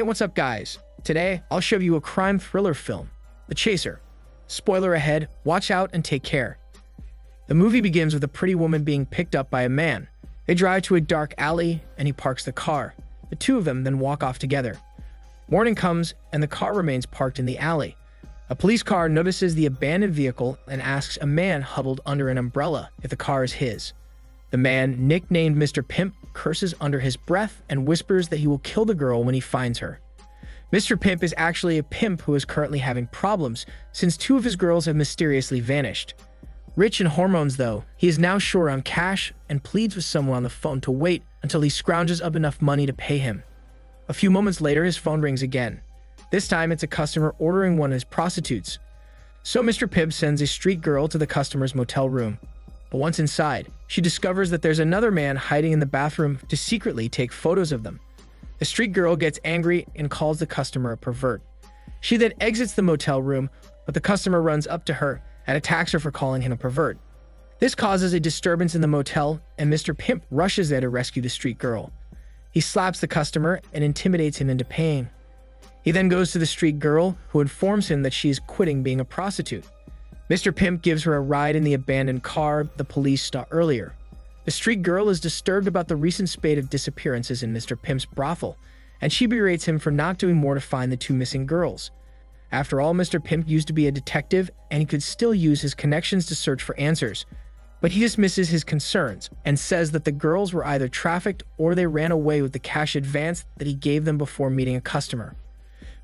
what's up guys? Today, I'll show you a crime thriller film, The Chaser. Spoiler ahead, watch out and take care. The movie begins with a pretty woman being picked up by a man. They drive to a dark alley and he parks the car. The two of them then walk off together. Morning comes and the car remains parked in the alley. A police car notices the abandoned vehicle and asks a man huddled under an umbrella if the car is his. The man, nicknamed Mr. Pimp, curses under his breath and whispers that he will kill the girl when he finds her. Mr. Pimp is actually a pimp who is currently having problems since two of his girls have mysteriously vanished. Rich in hormones though, he is now short on cash and pleads with someone on the phone to wait until he scrounges up enough money to pay him. A few moments later, his phone rings again. This time it's a customer ordering one of his prostitutes. So Mr. Pimp sends a street girl to the customer's motel room. But once inside, she discovers that there's another man hiding in the bathroom to secretly take photos of them. The street girl gets angry and calls the customer a pervert. She then exits the motel room, but the customer runs up to her and attacks her for calling him a pervert. This causes a disturbance in the motel, and Mr. Pimp rushes there to rescue the street girl. He slaps the customer and intimidates him into paying. He then goes to the street girl, who informs him that she is quitting being a prostitute. Mr. Pimp gives her a ride in the abandoned car the police saw earlier. The street girl is disturbed about the recent spate of disappearances in Mr. Pimp's brothel, and she berates him for not doing more to find the two missing girls. After all, Mr. Pimp used to be a detective, and he could still use his connections to search for answers. But he dismisses his concerns and says that the girls were either trafficked or they ran away with the cash advance that he gave them before meeting a customer.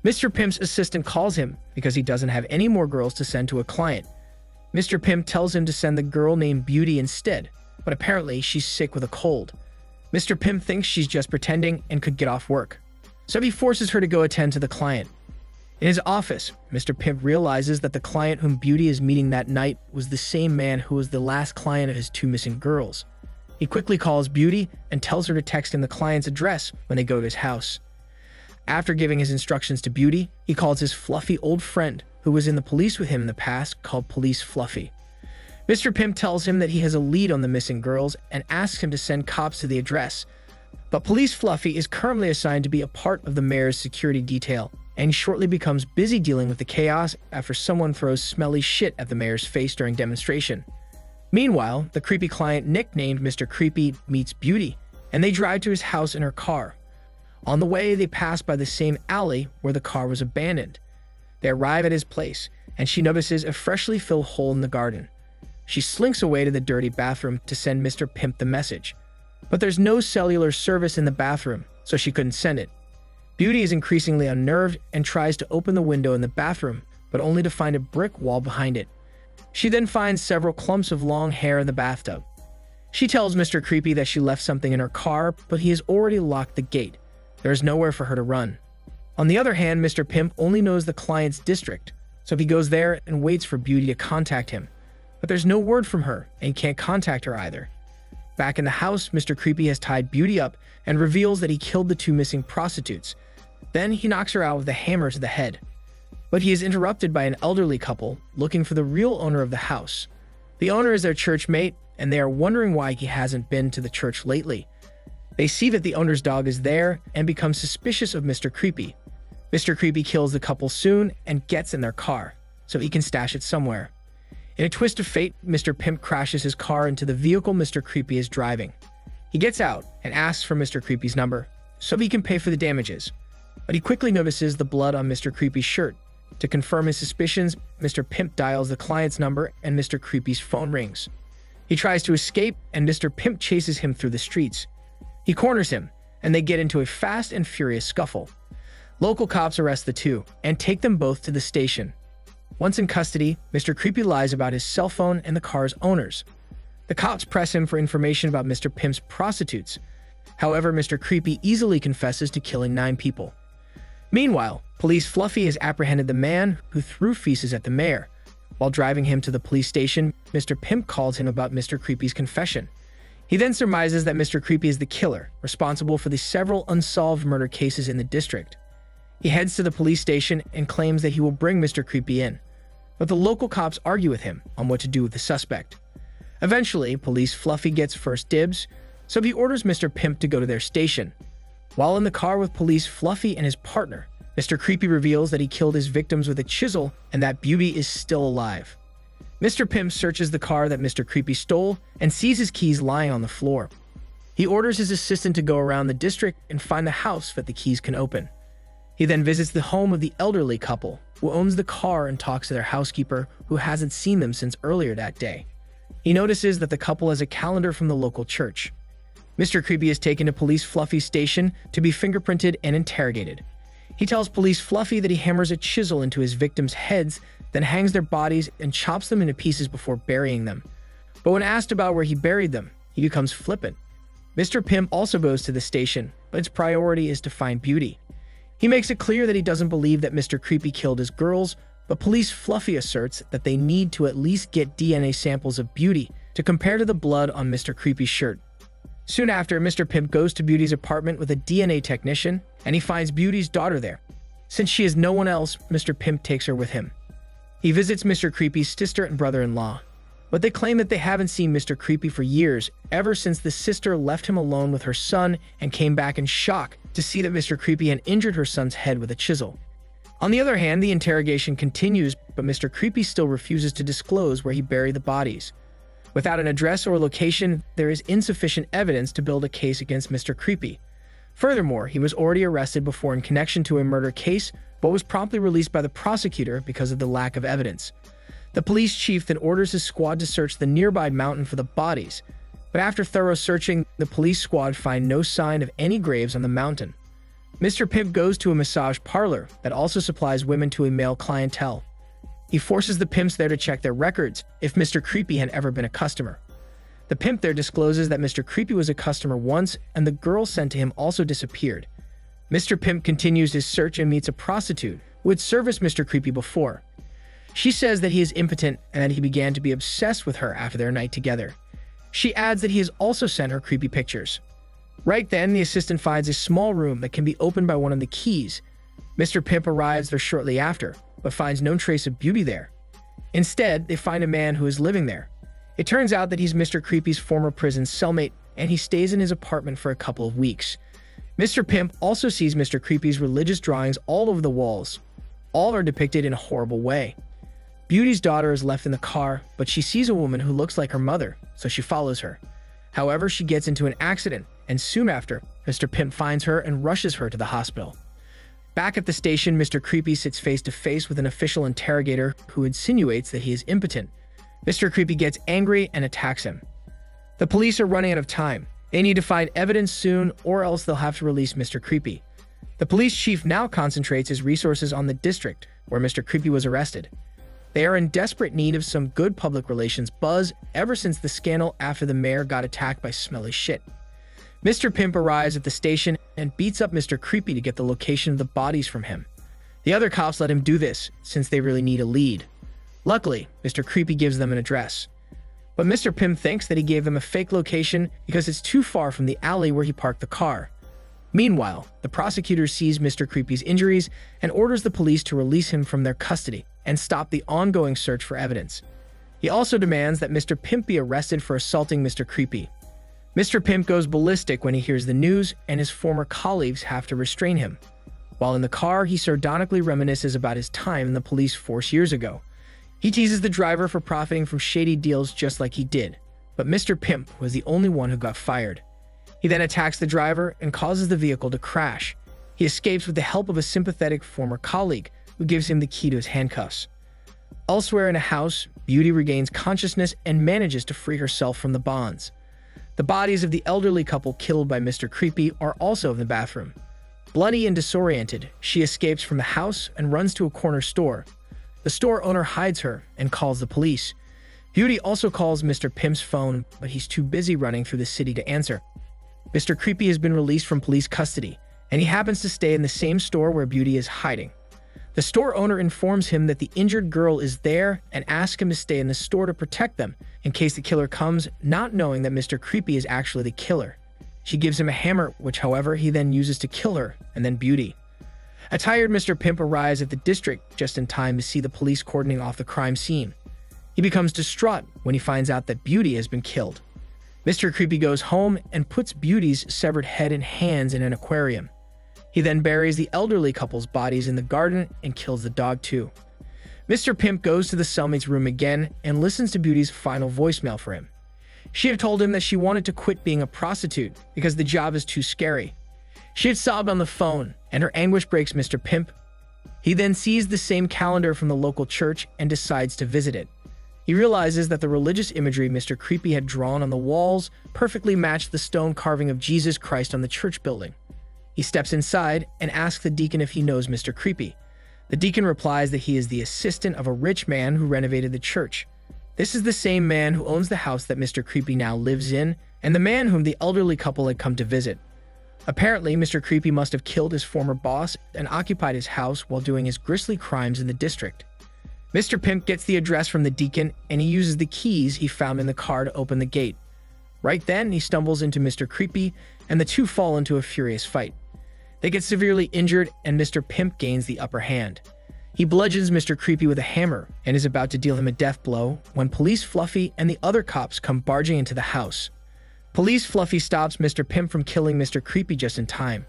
Mr. Pimp's assistant calls him because he doesn't have any more girls to send to a client. Mr. Pimp tells him to send the girl named Beauty instead, but apparently she's sick with a cold. Mr. Pimp thinks she's just pretending and could get off work, so he forces her to go attend to the client. In his office, Mr. Pimp realizes that the client whom Beauty is meeting that night was the same man who was the last client of his two missing girls. He quickly calls Beauty and tells her to text him the client's address when they go to his house. After giving his instructions to Beauty, he calls his fluffy old friend who was in the police with him in the past, called Police Fluffy. Mr. Pimp tells him that he has a lead on the missing girls and asks him to send cops to the address. But Police Fluffy is currently assigned to be a part of the mayor's security detail, and shortly becomes busy dealing with the chaos after someone throws smelly shit at the mayor's face during demonstration. Meanwhile, the creepy client nicknamed Mr. Creepy meets Beauty, and they drive to his house in her car. On the way, they pass by the same alley where the car was abandoned. They arrive at his place, and she notices a freshly filled hole in the garden. She slinks away to the dirty bathroom to send Mr. Pimp the message. But there's no cellular service in the bathroom, so she couldn't send it. Beauty is increasingly unnerved and tries to open the window in the bathroom, but only to find a brick wall behind it. She then finds several clumps of long hair in the bathtub. She tells Mr. Creepy that she left something in her car, but he has already locked the gate. There is nowhere for her to run. On the other hand, Mr. Pimp only knows the client's district, so he goes there and waits for Beauty to contact him. But there's no word from her, and he can't contact her either. Back in the house, Mr. Creepy has tied Beauty up and reveals that he killed the two missing prostitutes. Then he knocks her out with a hammer to the head. But he is interrupted by an elderly couple looking for the real owner of the house. The owner is their church mate, and they are wondering why he hasn't been to the church lately. They see that the owner's dog is there and become suspicious of Mr. Creepy. Mr. Creepy kills the couple soon and gets in their car, so he can stash it somewhere. In a twist of fate, Mr. Pimp crashes his car into the vehicle Mr. Creepy is driving. He gets out and asks for Mr. Creepy's number, so he can pay for the damages. But he quickly notices the blood on Mr. Creepy's shirt. To confirm his suspicions, Mr. Pimp dials the client's number and Mr. Creepy's phone rings. He tries to escape and Mr. Pimp chases him through the streets. He corners him, and they get into a fast and furious scuffle. Local cops arrest the two and take them both to the station. Once in custody, Mr. Creepy lies about his cell phone and the car's owners. The cops press him for information about Mr. Pimp's prostitutes. However, Mr. Creepy easily confesses to killing 9 people. Meanwhile, Police Fluffy has apprehended the man who threw feces at the mayor. While driving him to the police station, Mr. Pimp calls him about Mr. Creepy's confession. He then surmises that Mr. Creepy is the killer, responsible for the several unsolved murder cases in the district. He heads to the police station and claims that he will bring Mr. Creepy in. But the local cops argue with him on what to do with the suspect. Eventually, Police Fluffy gets first dibs, so he orders Mr. Pimp to go to their station. While in the car with police, Fluffy and his partner, Mr. Creepy reveals that he killed his victims with a chisel and that Beauty is still alive. Mr. Pimp searches the car that Mr. Creepy stole and sees his keys lying on the floor. He orders his assistant to go around the district and find the house that the keys can open. He then visits the home of the elderly couple, who owns the car, and talks to their housekeeper, who hasn't seen them since earlier that day. He notices that the couple has a calendar from the local church. Mr. Creepy is taken to Police Fluffy's station to be fingerprinted and interrogated. He tells Police Fluffy that he hammers a chisel into his victims' heads, then hangs their bodies and chops them into pieces before burying them. But when asked about where he buried them, he becomes flippant. Mr. Pimp also goes to the station, but his priority is to find Beauty. He makes it clear that he doesn't believe that Mr. Creepy killed his girls, but Police Fluffy asserts that they need to at least get DNA samples of Beauty to compare to the blood on Mr. Creepy's shirt. Soon after, Mr. Pimp goes to Beauty's apartment with a DNA technician, and he finds Beauty's daughter there. Since she has no one else, Mr. Pimp takes her with him. He visits Mr. Creepy's sister and brother-in-law, but they claim that they haven't seen Mr. Creepy for years, ever since the sister left him alone with her son and came back in shock to see that Mr. Creepy had injured her son's head with a chisel. On the other hand, the interrogation continues, but Mr. Creepy still refuses to disclose where he buried the bodies. Without an address or location, there is insufficient evidence to build a case against Mr. Creepy. Furthermore, he was already arrested before in connection to a murder case, but was promptly released by the prosecutor because of the lack of evidence. The police chief then orders his squad to search the nearby mountain for the bodies, but after thorough searching, the police squad find no sign of any graves on the mountain. Mr. Pimp goes to a massage parlor that also supplies women to a male clientele. He forces the pimps there to check their records if Mr. Creepy had ever been a customer. The pimp there discloses that Mr. Creepy was a customer once, and the girl sent to him also disappeared. Mr. Pimp continues his search and meets a prostitute who had serviced Mr. Creepy before. She says that he is impotent and that he began to be obsessed with her after their night together. She adds that he has also sent her creepy pictures. Right then, the assistant finds a small room that can be opened by one of the keys. Mr. Pimp arrives there shortly after, but finds no trace of Beauty there. Instead, they find a man who is living there. It turns out that he's Mr. Creepy's former prison cellmate, and he stays in his apartment for a couple of weeks. Mr. Pimp also sees Mr. Creepy's religious drawings all over the walls. All are depicted in a horrible way. Beauty's daughter is left in the car, but she sees a woman who looks like her mother, so she follows her. However, she gets into an accident, and soon after, Mr. Pimp finds her and rushes her to the hospital. Back at the station, Mr. Creepy sits face to face with an official interrogator who insinuates that he is impotent. Mr. Creepy gets angry and attacks him. The police are running out of time. They need to find evidence soon, or else they'll have to release Mr. Creepy. The police chief now concentrates his resources on the district where Mr. Creepy was arrested. They are in desperate need of some good public relations buzz ever since the scandal after the mayor got attacked by smelly shit. Mr. Pimp arrives at the station and beats up Mr. Creepy to get the location of the bodies from him. The other cops let him do this, since they really need a lead. Luckily, Mr. Creepy gives them an address. But Mr. Pimp thinks that he gave them a fake location because it's too far from the alley where he parked the car. Meanwhile, the prosecutor sees Mr. Creepy's injuries and orders the police to release him from their custody and stop the ongoing search for evidence. He also demands that Mr. Pimp be arrested for assaulting Mr. Creepy. Mr. Pimp goes ballistic when he hears the news, and his former colleagues have to restrain him. While in the car, he sardonically reminisces about his time in the police force years ago. He teases the driver for profiting from shady deals just like he did, but Mr. Pimp was the only one who got fired. He then attacks the driver and causes the vehicle to crash. He escapes with the help of a sympathetic former colleague who gives him the key to his handcuffs. Elsewhere in a house, Beauty regains consciousness and manages to free herself from the bonds. The bodies of the elderly couple killed by Mr. Creepy are also in the bathroom. Bloody and disoriented, she escapes from the house and runs to a corner store. The store owner hides her and calls the police. Beauty also calls Mr. Pimp's phone, but he's too busy running through the city to answer. Mr. Creepy has been released from police custody, and he happens to stay in the same store where Beauty is hiding. The store owner informs him that the injured girl is there and asks him to stay in the store to protect them in case the killer comes, not knowing that Mr. Creepy is actually the killer. She gives him a hammer, which, however, he then uses to kill her, and then Beauty. A tired Mr. Pimp arrives at the district just in time to see the police cordoning off the crime scene. He becomes distraught when he finds out that Beauty has been killed. Mr. Creepy goes home and puts Beauty's severed head and hands in an aquarium. He then buries the elderly couple's bodies in the garden and kills the dog too. Mr. Pimp goes to the cellmate's room again and listens to Beauty's final voicemail for him. She had told him that she wanted to quit being a prostitute because the job is too scary. She had sobbed on the phone, and her anguish breaks Mr. Pimp. He then sees the same calendar from the local church and decides to visit it. He realizes that the religious imagery Mr. Creepy had drawn on the walls perfectly matched the stone carving of Jesus Christ on the church building. He steps inside and asks the deacon if he knows Mr. Creepy. The deacon replies that he is the assistant of a rich man who renovated the church. This is the same man who owns the house that Mr. Creepy now lives in, and the man whom the elderly couple had come to visit. Apparently, Mr. Creepy must have killed his former boss and occupied his house while doing his grisly crimes in the district. Mr. Pimp gets the address from the deacon, and he uses the keys he found in the car to open the gate. Right then, he stumbles into Mr. Creepy, and the two fall into a furious fight. They get severely injured, and Mr. Pimp gains the upper hand. He bludgeons Mr. Creepy with a hammer and is about to deal him a death blow when Police Fluffy and the other cops come barging into the house. Police Fluffy stops Mr. Pimp from killing Mr. Creepy just in time.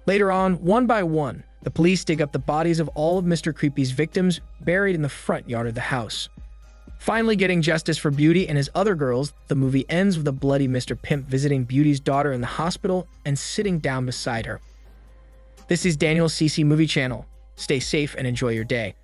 Later on, one by one, the police dig up the bodies of all of Mr. Creepy's victims buried in the front yard of the house. Finally getting justice for Beauty and his other girls, the movie ends with a bloody Mr. Pimp visiting Beauty's daughter in the hospital and sitting down beside her. This is Daniel's CC Movie Channel. Stay safe and enjoy your day.